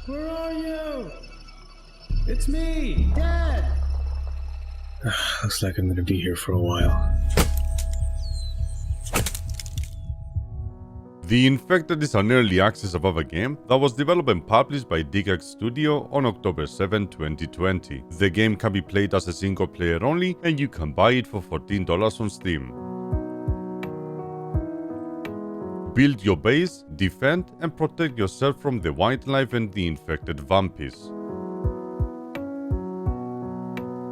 Where are you? It's me, Dad! Looks like I'm gonna be here for a while. The Infected is an early access Avava game that was developed and published by Digax Studio on October 7, 2020. The game can be played as a single player only, and you can buy it for $14 on Steam. Build your base, defend, and protect yourself from the wildlife and the infected Vambies.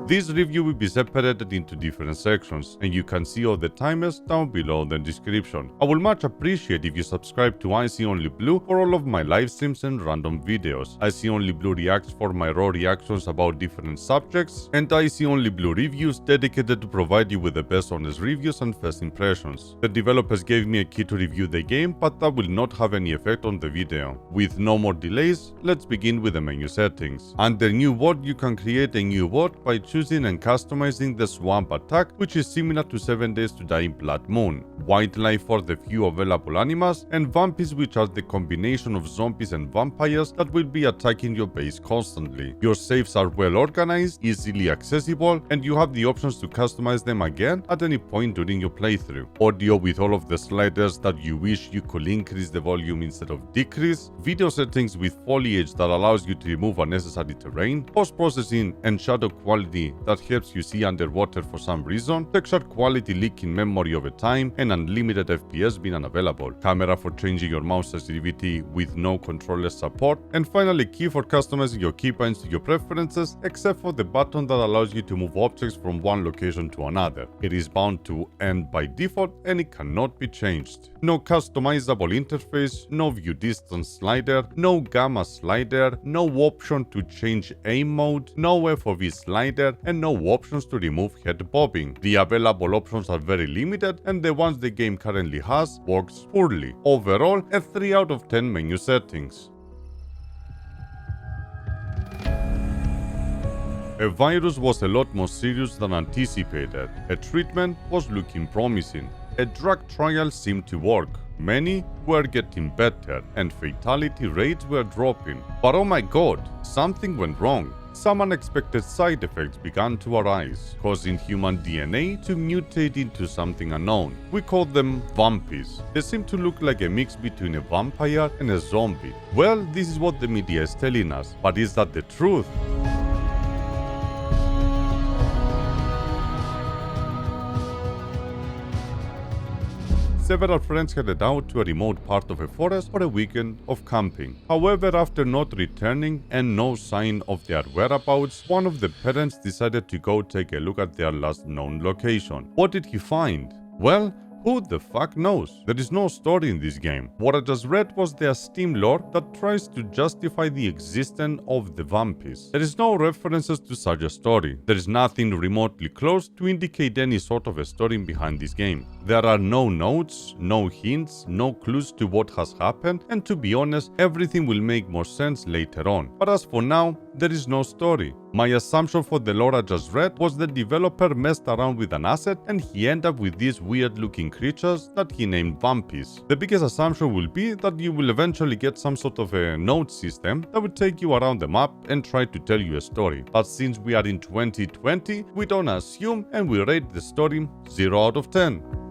This review will be separated into different sections, and you can see all the timers down below in the description. I would much appreciate if you subscribe to ICOnlyBlue for all of my live streams and random videos. ICOnlyBlue reacts for my raw reactions about different subjects, and ICOnlyBlue reviews dedicated to provide you with the best honest reviews and first impressions. The developers gave me a key to review the game, but that will not have any effect on the video. With no more delays, let's begin with the menu settings. Under New World, you can create a new world by choosing and customizing the Swamp Attack, which is similar to 7 Days to Die in Blood Moon, Wildlife for the few available animals, and Vampies, which are the combination of zombies and vampires that will be attacking your base constantly. Your saves are well organized, easily accessible, and you have the options to customize them again at any point during your playthrough. Audio with all of the sliders that you wish you could increase the volume instead of decrease, video settings with foliage that allows you to remove unnecessary terrain, post-processing and shadow quality that helps you see underwater for some reason, texture quality leaking memory over time, and unlimited FPS being unavailable, camera for changing your mouse sensitivity with no controller support, and finally key for customizing your keybinds to your preferences, except for the button that allows you to move objects from one location to another. It is bound to end by default and it cannot be changed. No customizable interface, no view distance slider, no gamma slider, no option to change aim mode, no FOV slider, and no options to remove head bobbing. The available options are very limited, and the ones the game currently has works poorly. Overall, a 3 out of 10 menu settings. A virus was a lot more serious than anticipated. A treatment was looking promising. A drug trial seemed to work. Many were getting better, and fatality rates were dropping. But oh my god, something went wrong. Some unexpected side effects began to arise, causing human DNA to mutate into something unknown. We call them Vampies. They seem to look like a mix between a vampire and a zombie. Well, this is what the media is telling us, but is that the truth? Several friends headed out to a remote part of a forest for a weekend of camping. However, after not returning and no sign of their whereabouts, one of the parents decided to go take a look at their last known location. What did he find? Well, who the fuck knows? There is no story in this game. What I just read was their Steam lore that tries to justify the existence of the Vampies. There is no references to such a story. There is nothing remotely close to indicate any sort of a story behind this game. There are no notes, no hints, no clues to what has happened, and to be honest, everything will make more sense later on. But as for now, there is no story. My assumption for the lore I just read was the developer messed around with an asset and he ended up with these weird looking creatures that he named Vampies. The biggest assumption will be that you will eventually get some sort of a note system that will take you around the map and try to tell you a story. But since we are in 2020, we don't assume and we rate the story 0 out of 10.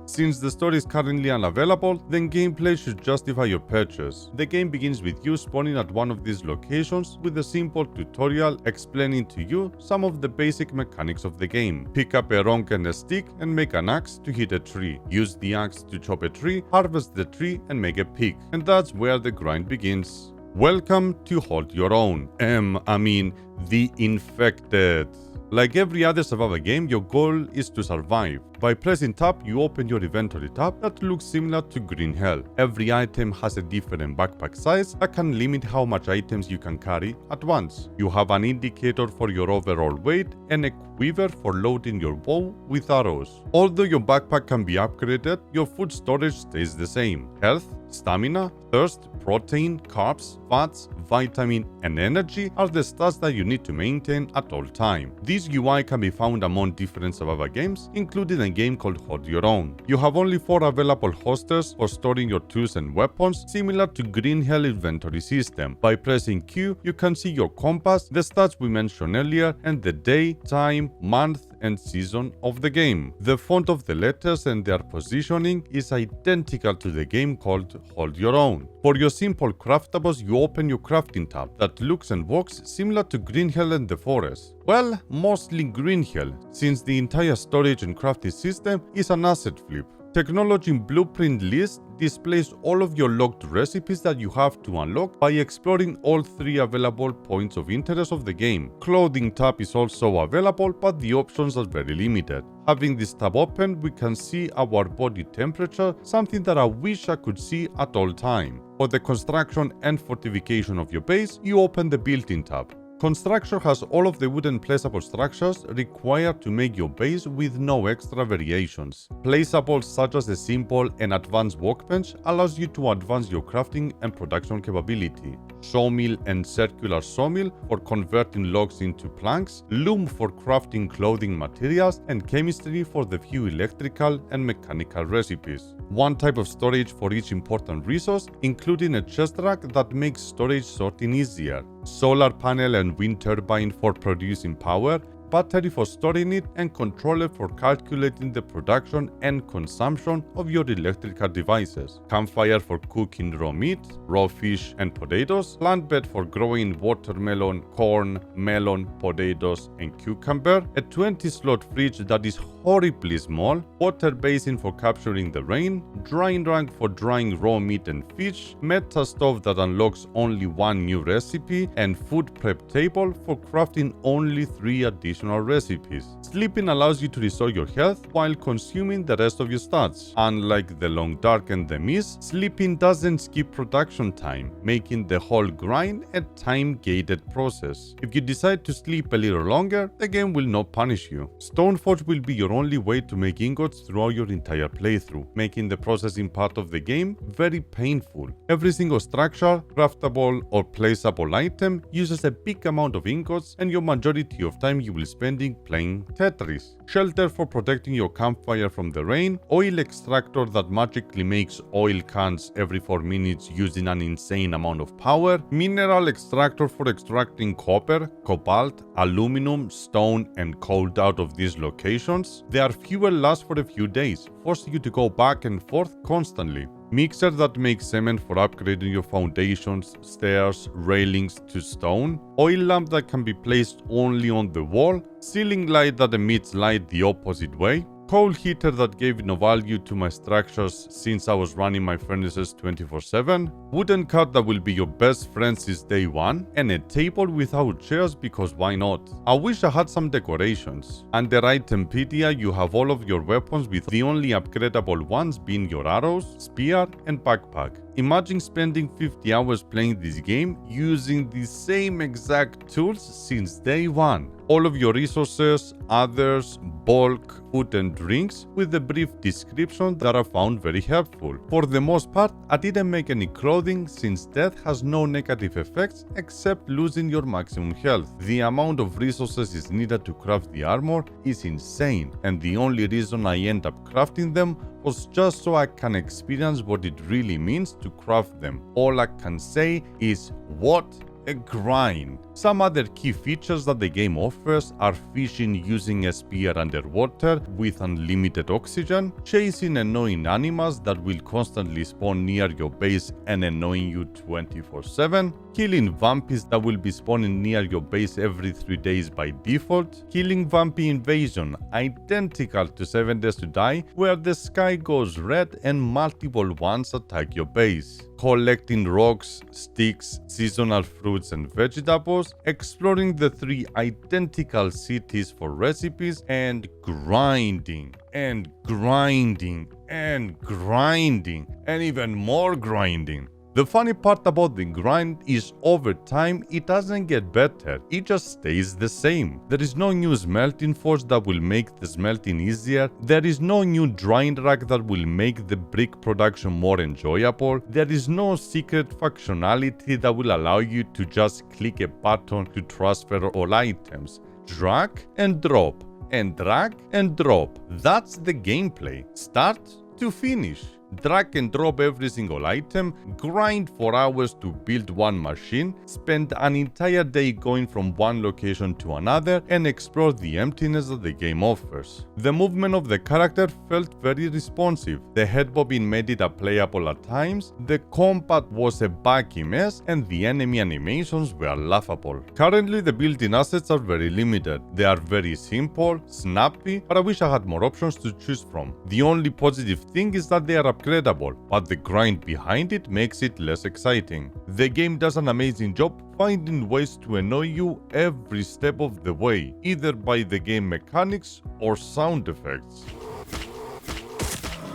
Since the story is currently unavailable, then gameplay should justify your purchase. The game begins with you spawning at one of these locations with a simple tutorial explaining to you some of the basic mechanics of the game. Pick up a rock and a stick and make an axe to hit a tree. Use the axe to chop a tree, harvest the tree and make a pick. And that's where the grind begins. Welcome to Hold Your Own. The Infected. Like every other survival game, your goal is to survive. By pressing tab, you open your inventory tab that looks similar to Green Hell. Every item has a different backpack size that can limit how much items you can carry at once. You have an indicator for your overall weight and a quiver for loading your bow with arrows. Although your backpack can be upgraded, your food storage stays the same. Health, Stamina, thirst, protein, carbs, fats, vitamin, and energy are the stats that you need to maintain at all time. This UI can be found among different survival games, including a game called Hold Your Own. You have only 4 available holsters for storing your tools and weapons, similar to Green Hell inventory system. By pressing Q, you can see your compass, the stats we mentioned earlier, and the day, time, month, and season of the game. The font of the letters and their positioning is identical to the game called Hold Your Own. For your simple craftables, you open your crafting tab that looks and works similar to Green Hell and the Forest. Well, mostly Green Hell, since the entire storage and crafting system is an asset flip. Technology Blueprint List displays all of your locked recipes that you have to unlock by exploring all 3 available points of interest of the game. Clothing tab is also available, but the options are very limited. Having this tab open, we can see our body temperature, something that I wish I could see at all time. For the construction and fortification of your base, you open the built-in tab. Construction has all of the wooden placeable structures required to make your base with no extra variations. Placeables such as a simple and advanced workbench allows you to advance your crafting and production capability. Sawmill and circular sawmill for converting logs into planks, loom for crafting clothing materials, and chemistry for the few electrical and mechanical recipes. One type of storage for each important resource, including a chest rack that makes storage sorting easier. Solar panel and wind turbine for producing power, battery for storing it, and controller for calculating the production and consumption of your electrical devices. Campfire for cooking raw meat, raw fish, and potatoes. Plant bed for growing watermelon, corn, melon, potatoes, and cucumber. A 20-slot fridge that is horribly small. Water basin for capturing the rain. Drying rack for drying raw meat and fish. Meta stove that unlocks only 1 new recipe. And food prep table for crafting only 3 additional recipes. Sleeping allows you to restore your health while consuming the rest of your stats. Unlike the long dark and the mist, sleeping doesn't skip production time, making the whole grind a time-gated process. If you decide to sleep a little longer, the game will not punish you. Stoneforge will be your only way to make ingots throughout your entire playthrough, making the processing part of the game very painful. Every single structure, craftable, or placeable item uses a big amount of ingots, and your majority of time you will spending playing Tetris. Shelter for protecting your campfire from the rain. Oil extractor that magically makes oil cans every 4 minutes using an insane amount of power. Mineral extractor for extracting copper, cobalt, aluminum, stone, and coal out of these locations. Their fuel lasts for a few days, forcing you to go back and forth constantly. Mixer that makes cement for upgrading your foundations, stairs, railings to stone. Oil lamp that can be placed only on the wall. Ceiling light that emits light the opposite way. Coal heater that gave no value to my structures since I was running my furnaces 24/7, wooden cart that will be your best friend since day 1, and a table without chairs because why not? I wish I had some decorations. Under Itempedia you have all of your weapons with the only upgradable ones being your arrows, spear, and backpack. Imagine spending 50 hours playing this game using the same exact tools since day 1. All of your resources, others, bulk, food and drinks with a brief description that I found very helpful. For the most part, I didn't make any clothing since death has no negative effects except losing your maximum health. The amount of resources is needed to craft the armor is insane, and the only reason I end up crafting them was just so I can experience what it really means to craft them. All I can say is, what a grind. Some other key features that the game offers are fishing using a spear underwater with unlimited oxygen, chasing annoying animals that will constantly spawn near your base and annoying you 24/7, killing Vambies that will be spawning near your base every 3 days by default, killing Vampy Invasion, identical to 7 Days to Die, where the sky goes red and multiple ones attack your base, collecting rocks, sticks, seasonal fruits and vegetables, exploring the 3 identical cities for recipes, and grinding, and grinding, and grinding, and even more grinding. The funny part about the grind is over time it doesn't get better, it just stays the same. There is no new smelting forge that will make the smelting easier, there is no new drying rack that will make the brick production more enjoyable, there is no secret functionality that will allow you to just click a button to transfer all items. Drag and drop, and drag and drop. That's the gameplay, start to finish. Drag and drop every single item, grind for hours to build one machine, spend an entire day going from one location to another, and explore the emptiness that the game offers. The movement of the character felt very responsive, the head bobbing made it playable at times, the combat was a buggy mess, and the enemy animations were laughable. Currently the building assets are very limited, they are very simple, snappy, but I wish I had more options to choose from. The only positive thing is that they are upgradable, but the grind behind it makes it less exciting. The game does an amazing job finding ways to annoy you every step of the way, either by the game mechanics or sound effects.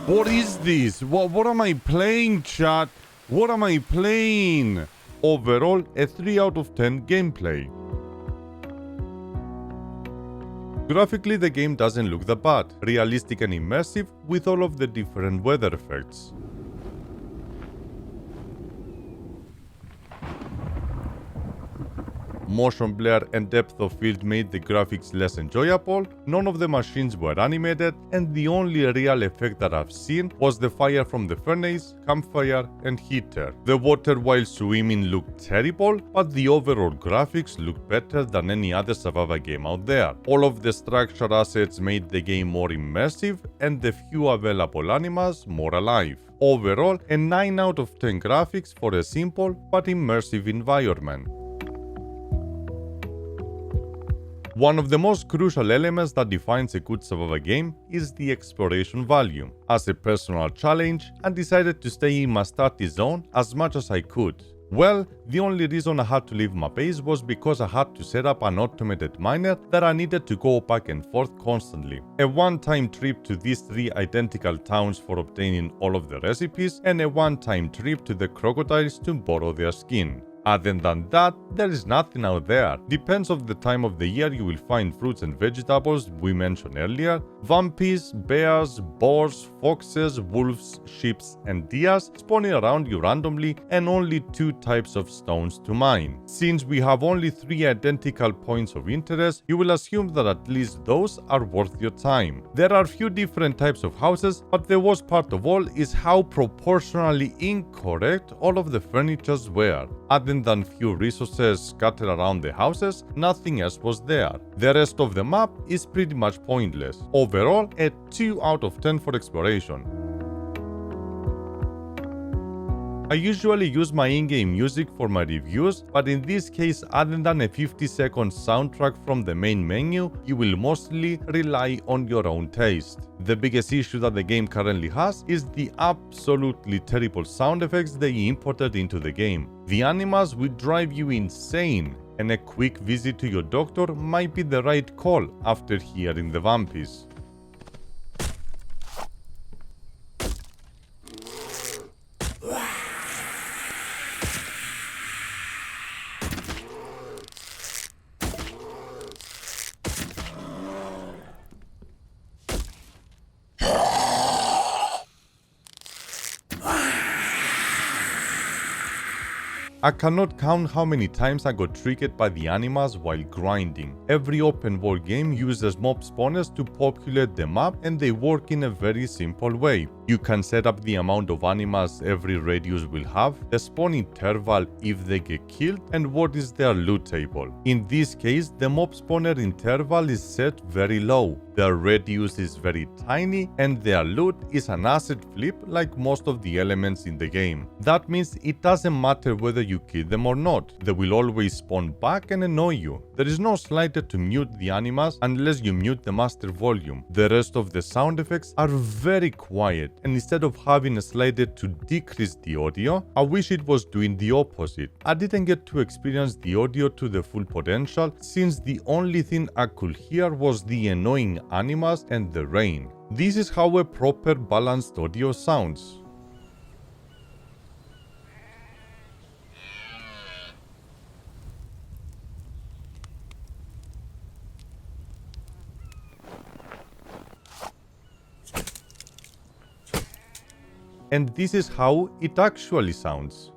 What is this? What am I playing, chat? What am I playing? Overall, a 3 out of 10 gameplay. Graphically, the game doesn't look that bad, realistic and immersive with all of the different weather effects. Motion blur and depth of field made the graphics less enjoyable, none of the machines were animated, and the only real effect that I've seen was the fire from the furnace, campfire, and heater. The water while swimming looked terrible, but the overall graphics looked better than any other survival game out there. All of the structure assets made the game more immersive, and the few available animals more alive. Overall, a 9 out of 10 graphics for a simple but immersive environment. One of the most crucial elements that defines a good survival game is the exploration value. As a personal challenge, I decided to stay in my starting zone as much as I could. Well, the only reason I had to leave my base was because I had to set up an automated miner that I needed to go back and forth constantly. A one-time trip to these 3 identical towns for obtaining all of the recipes, and a one-time trip to the crocodiles to borrow their skin. Other than that, there is nothing out there. Depends on the time of the year you will find fruits and vegetables we mentioned earlier, vampies, bears, boars, foxes, wolves, sheep and deer spawning around you randomly, and only 2 types of stones to mine. Since we have only 3 identical points of interest, you will assume that at least those are worth your time. There are few different types of houses, but the worst part of all is how proportionally incorrect all of the furnitures were. Other than few resources scattered around the houses, nothing else was there. The rest of the map is pretty much pointless. Overall, a 2 out of 10 for exploration. I usually use my in-game music for my reviews, but in this case, other than a 50-second soundtrack from the main menu, you will mostly rely on your own taste. The biggest issue that the game currently has is the absolutely terrible sound effects they imported into the game. The animals will drive you insane, and a quick visit to your doctor might be the right call after hearing the Vambies. I cannot count how many times I got triggered by the animals while grinding. Every open world game uses mob spawners to populate the map, and they work in a very simple way. You can set up the amount of animals every radius will have, the spawn interval if they get killed, and what is their loot table. In this case, the mob spawner interval is set very low. Their radius is very tiny, and their loot is an asset flip like most of the elements in the game. That means it doesn't matter whether you kill them or not, they will always spawn back and annoy you. There is no slider to mute the animals unless you mute the master volume. The rest of the sound effects are very quiet, and instead of having a slider to decrease the audio, I wish it was doing the opposite. I didn't get to experience the audio to the full potential, since the only thing I could hear was the annoying animals and the rain. This is how a proper balanced audio sounds. And this is how it actually sounds.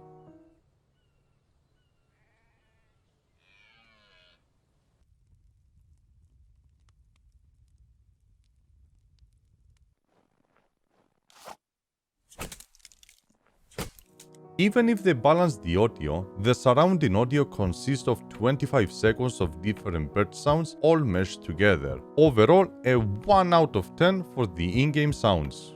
Even if they balance the audio, the surrounding audio consists of 25 seconds of different bird sounds all meshed together. Overall, a 1 out of 10 for the in-game sounds.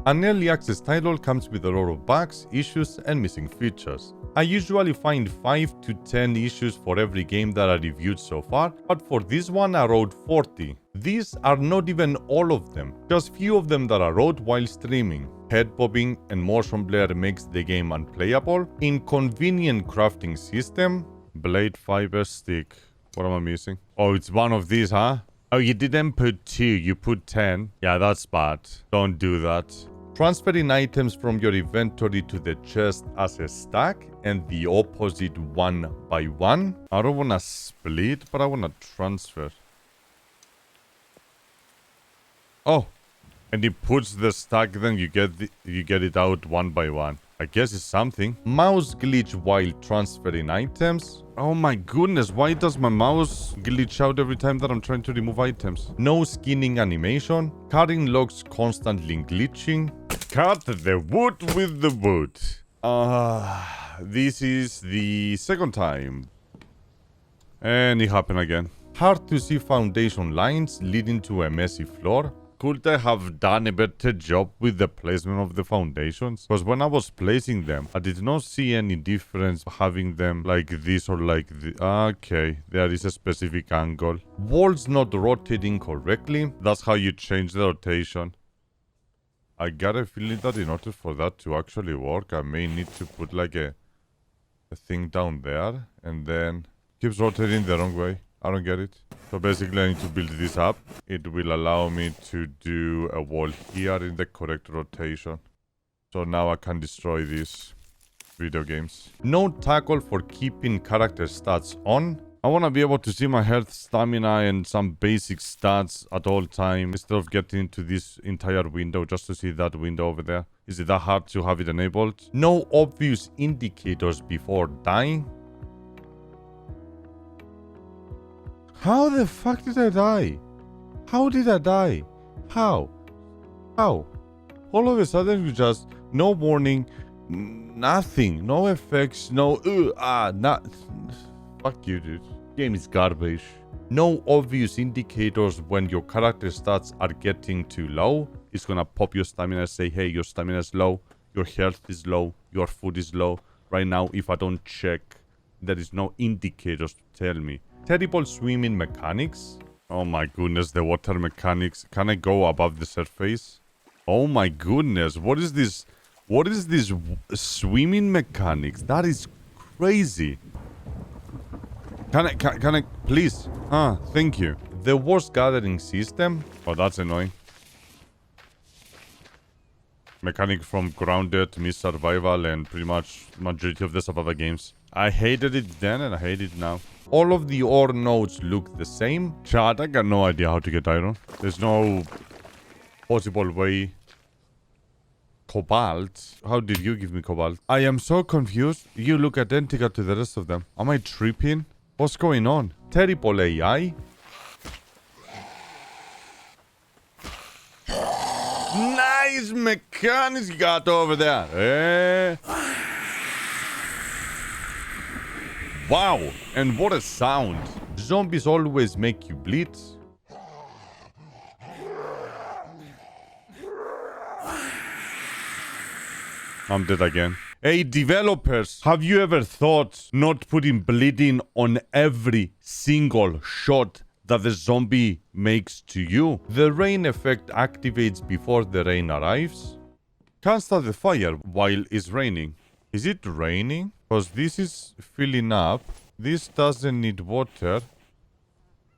An early access title comes with a lot of bugs, issues, and missing features. I usually find 5 to 10 issues for every game that I reviewed so far, but for this one I wrote 40. These are not even all of them, just few of them that I wrote while streaming. Head popping and motion blur makes the game unplayable. Inconvenient crafting system. Blade fiber stick. What am I missing? Oh, it's one of these, huh? Oh, you didn't put 2, you put 10. Yeah, that's bad. Don't do that. Transferring items from your inventory to the chest as a stack and the opposite one by one. I don't wanna split, but I wanna transfer. Oh, and it puts the stack, then you get it out one by one. I guess it's something. Mouse glitch while transferring items. Oh my goodness, why does my mouse glitch out every time that I'm trying to remove items? No skinning animation. Cutting logs constantly glitching. Cut the wood with the wood. This is the second time. And it happened again. Hard to see foundation lines leading to a messy floor. Could I have done a better job with the placement of the foundations? Because when I was placing them, I did not see any difference having them like this or like this. Okay, there is a specific angle. Walls not rotating correctly. That's how you change the rotation. I got a feeling that in order for that to actually work, I may need to put like a thing down there and then keeps rotating the wrong way. I don't get it. So basically I need to build this up. It will allow me to do a wall here in the correct rotation. So now I can destroy these video games. No toggle for keeping character stats on. I want to be able to see my health, stamina, and some basic stats at all time instead of getting into this entire window just to see that window over there. Is it that hard to have it enabled? No obvious indicators before dying. How the fuck did I die? How did I die? How? How? All of a sudden you just, no warning, nothing, no effects, no, fuck you, dude. Game is garbage. No obvious indicators when your character stats are getting too low. It's gonna pop your stamina, say, hey, your stamina is low, your health is low, your food is low. Right now, if I don't check, there is no indicators to tell me. Terrible swimming mechanics. Oh my goodness, the water mechanics. Can I go above the surface? Oh my goodness, what is this? What is this swimming mechanics? That is crazy. Can I, please? Thank you. The worst gathering system. Oh, that's annoying. Mechanic from Grounded, Miss Survival, and pretty much majority of the survival games. I hated it then and I hate it now. All of the ore nodes look the same. Chat, I got no idea how to get iron. There's no possible way. Cobalt? How did you give me cobalt? I am so confused. You look identical to the rest of them. Am I tripping? What's going on? Terrible AI? Nice mechanics you got over there. Wow, and what a sound. Zombies always make you bleed. I'm dead again. Hey, developers, have you ever thought not putting bleeding on every single shot that the zombie makes to you? The rain effect activates before the rain arrives. Can't start the fire while it's raining. Is it raining? Because this is filling up. This doesn't need water.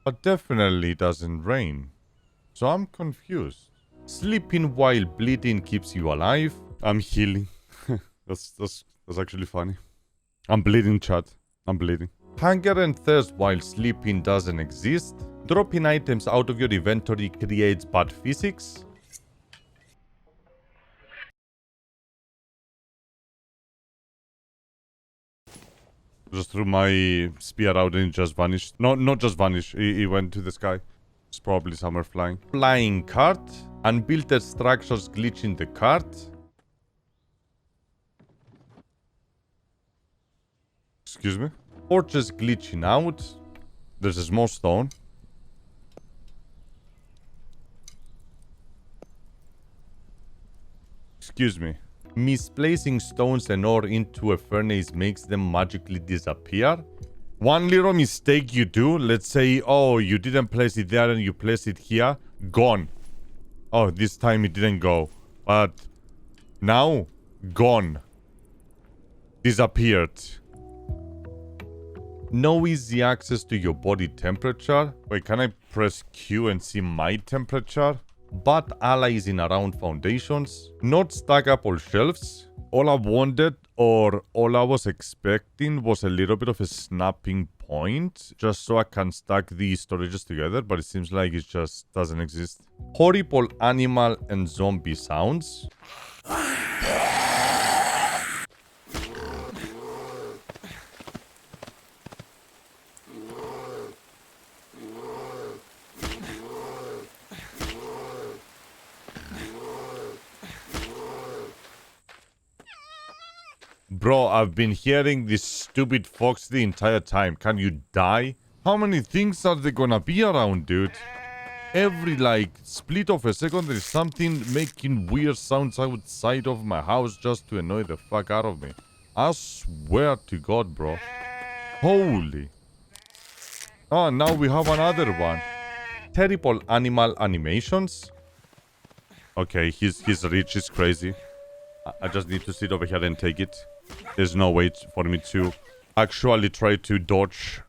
But definitely doesn't rain. So I'm confused. Sleeping while bleeding keeps you alive. I'm healing. That's actually funny. I'm bleeding, chat. I'm bleeding. Hunger and thirst while sleeping doesn't exist. Dropping items out of your inventory creates bad physics. Just threw my spear out and it just vanished. No, not just vanished. It went to the sky. It's probably somewhere flying. Flying cart. Unbuilt structures glitch in the cart. Excuse me. Torches glitching out. There's a small stone. Excuse me. Misplacing stones and ore into a furnace makes them magically disappear. One little mistake you do, let's say, oh, you didn't place it there and you place it here, gone. Oh, this time it didn't go. But now, gone. Disappeared. No easy access to your body temperature. Wait, can I press Q and see my temperature? But allies in around foundations. Not stackable shelves. All I wanted, or all I was expecting, was a little bit of a snapping point, just so I can stack these storages together, but it seems like it just doesn't exist. Horrible animal and zombie sounds. Bro, I've been hearing this stupid fox the entire time. Can you die? How many things are there gonna be around, dude? Every, like, split of a second, there's something making weird sounds outside of my house just to annoy the fuck out of me. I swear to God, bro. Holy. Oh, now we have another one. Terrible animal animations. Okay, he's rich, he's crazy. I just need to sit over here and take it. There's no way for me to actually try to dodge.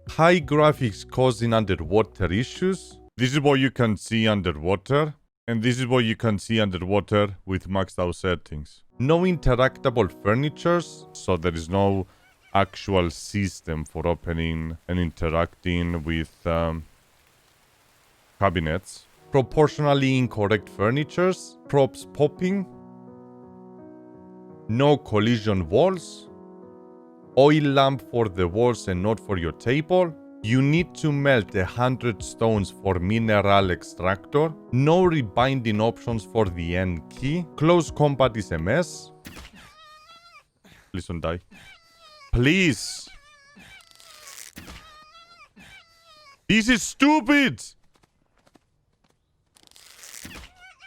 High graphics causing underwater issues. This is what you can see underwater. And this is what you can see underwater with maxed out settings. No interactable furnitures, so there is no actual system for opening and interacting with cabinets. Proportionally incorrect furnitures. Props popping. No collision walls. Oil lamp for the walls and not for your table. You need to melt 100 stones for mineral extractor. No rebinding options for the N key. Close combat is a mess. Please don't die. Please. This is stupid.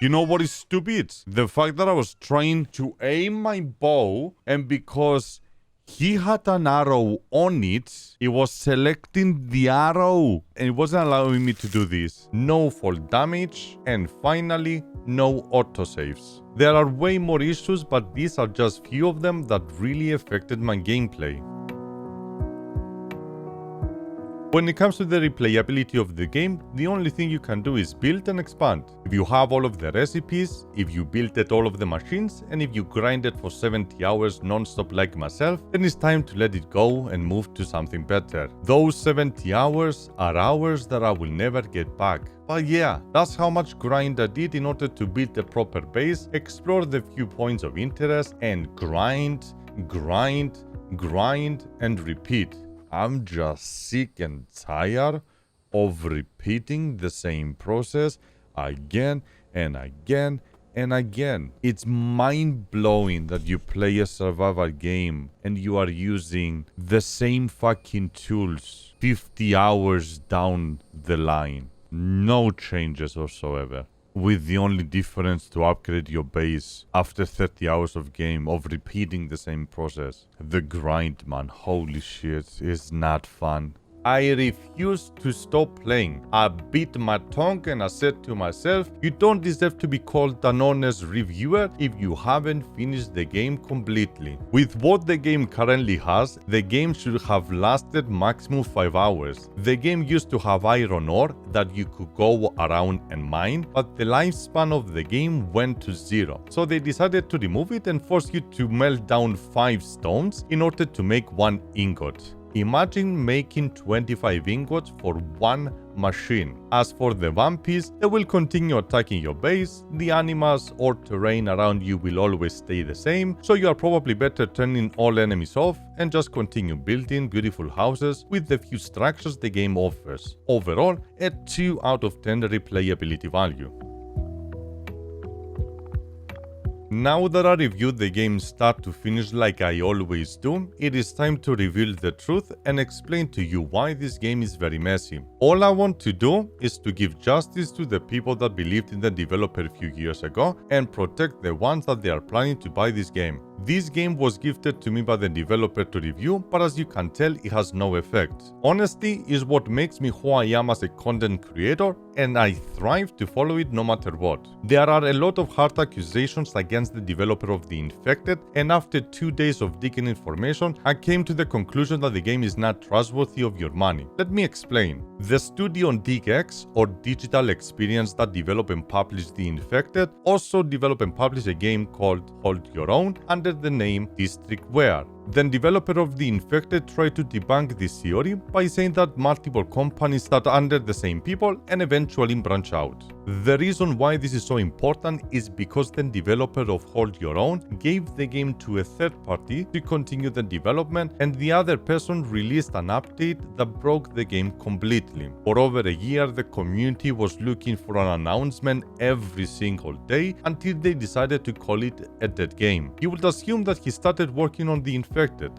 You know what is stupid? The fact that I was trying to aim my bow, and because he had an arrow on it, it was selecting the arrow and it wasn't allowing me to do this. No fall damage, and finally, no autosaves. There are way more issues, but these are just few of them that really affected my gameplay. When it comes to the replayability of the game, the only thing you can do is build and expand. If you have all of the recipes, if you built at all of the machines, and if you grinded for 70 hours non-stop like myself, then it's time to let it go and move to something better. Those 70 hours are hours that I will never get back. But yeah, that's how much grind I did in order to build a proper base, explore the few points of interest, and grind, and repeat. I'm just sick and tired of repeating the same process again and again and again. It's mind-blowing that you play a survival game and you are using the same fucking tools 50 hours down the line. No changes whatsoever. With the only difference to upgrade your base after 30 hours of game of repeating the same process. The grind, man, holy shit, is not fun. I refused to stop playing. I bit my tongue and I said to myself, you don't deserve to be called an honest reviewer if you haven't finished the game completely. With what the game currently has, the game should have lasted maximum 5 hours. The game used to have iron ore that you could go around and mine, but the lifespan of the game went to 0. So they decided to remove it and force you to melt down 5 stones in order to make 1 ingot. Imagine making 25 ingots for 1 machine. As for the Vambies, they will continue attacking your base, the animals or terrain around you will always stay the same, so you are probably better turning all enemies off and just continue building beautiful houses with the few structures the game offers. Overall, a 2 out of 10 replayability value. Now that I reviewed the game start to finish like I always do, it is time to reveal the truth and explain to you why this game is very messy. All I want to do is to give justice to the people that believed in the developer a few years ago and protect the ones that they are planning to buy this game. This game was gifted to me by the developer to review, but as you can tell, it has no effect. Honesty is what makes me who I am as a content creator, and I thrive to follow it no matter what. There are a lot of hard accusations against the developer of The Infected, and after 2 days of digging information, I came to the conclusion that the game is not trustworthy of your money. Let me explain. The studio on DigX, or Digital Experience, that develop and publish The Infected, also develop and publish a game called Hold Your Own under the name District Where. The developer of The Infected tried to debunk this theory by saying that multiple companies start under the same people and eventually branch out. The reason why this is so important is because the developer of Hold Your Own gave the game to a third party to continue the development, and the other person released an update that broke the game completely. For over a year, the community was looking for an announcement every single day until they decided to call it a dead game. You would assume that he started working on The Infected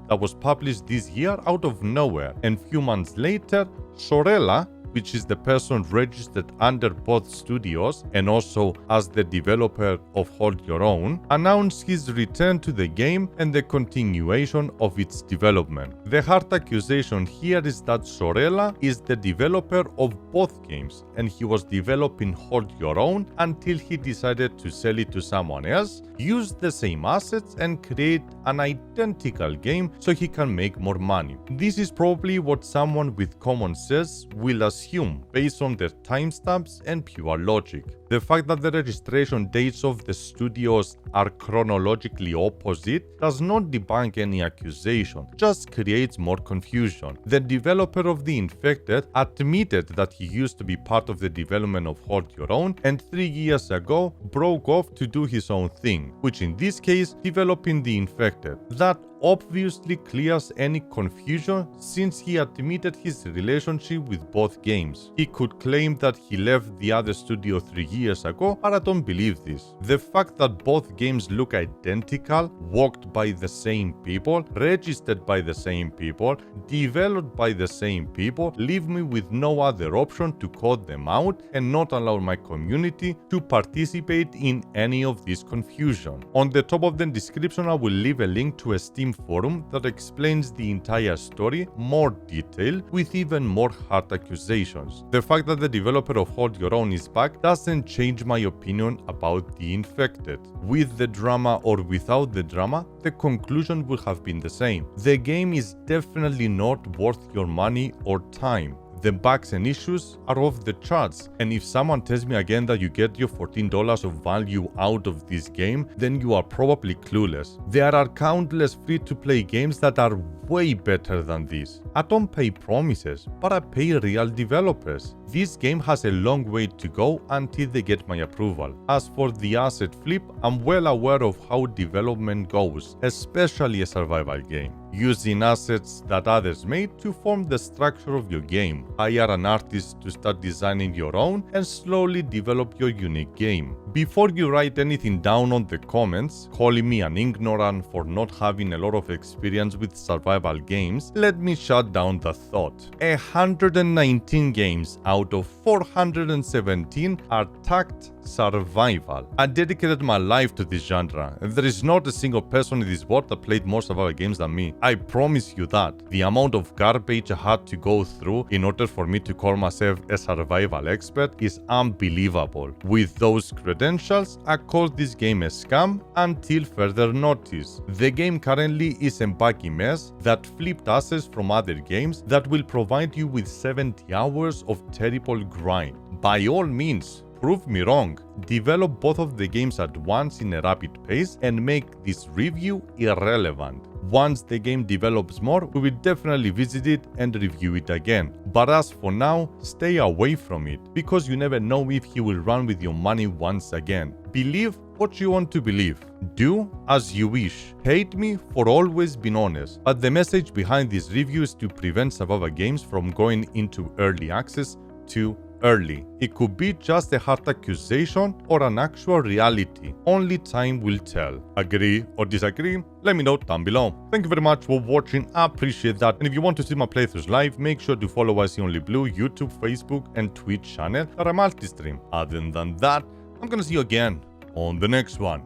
that was published this year out of nowhere, and few months later, Sorella, which is the person registered under both studios and also as the developer of Hold Your Own, announced his return to the game and the continuation of its development. The hard accusation here is that Sorella is the developer of both games, and he was developing Hold Your Own until he decided to sell it to someone else, use the same assets and create an identical game so he can make more money. This is probably what someone with common sense will assume based on their timestamps and pure logic. The fact that the registration dates of the studios are chronologically opposite does not debunk any accusation, just creates more confusion. The developer of The Infected admitted that he used to be part of the development of Hold Your Own and 3 years ago broke off to do his own thing, which in this case developing The Infected. That obviously clears any confusion since he admitted his relationship with both games. He could claim that he left the other studio 3 years ago, but I don't believe this. The fact that both games look identical, worked by the same people, registered by the same people, developed by the same people, leave me with no other option to call them out and not allow my community to participate in any of this confusion. On the top of the description, I will leave a link to a Steam forum that explains the entire story more detail with even more hard accusations. The fact that the developer of Hold Your Own is back doesn't change my opinion about The Infected. With the drama or without the drama, the conclusion would have been the same. The game is definitely not worth your money or time. The bugs and issues are off the charts, and if someone tells me again that you get your $14 of value out of this game, then you are probably clueless. There are countless free-to-play games that are way better than this. I don't pay promises, but I pay real developers. This game has a long way to go until they get my approval. As for the asset flip, I'm well aware of how development goes, especially a survival game. Using assets that others made to form the structure of your game. Hire an artist to start designing your own and slowly develop your unique game. Before you write anything down on the comments, calling me an ignorant for not having a lot of experience with survival games, let me shut down the thought. 119 games out of 417 are tagged survival. I dedicated my life to this genre, and there is not a single person in this world that played more survival games than me. I promise you that. The amount of garbage I had to go through in order for me to call myself a survival expert is unbelievable. With those credentials, I call this game a scam until further notice. The game currently is a buggy mess that flipped assets from other games that will provide you with 70 hours of terrible grind. By all means, prove me wrong. Develop both of the games at once in a rapid pace and make this review irrelevant. Once the game develops more, we will definitely visit it and review it again. But as for now, stay away from it, because you never know if he will run with your money once again. Believe what you want to believe. Do as you wish. Hate me for always being honest, but the message behind this review is to prevent Savava Games from going into early access too early. It could be just a hard accusation or an actual reality. Only time will tell. Agree or disagree? Let me know down below. Thank you very much for watching, I appreciate that, and if you want to see my playthroughs live, make sure to follow ICOnlyBlue YouTube, Facebook and Twitch channel that I multi-stream. Other than that, I'm gonna see you again on the next one.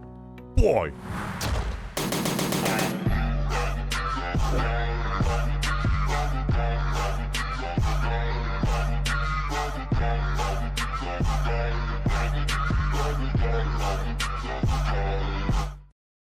Bye!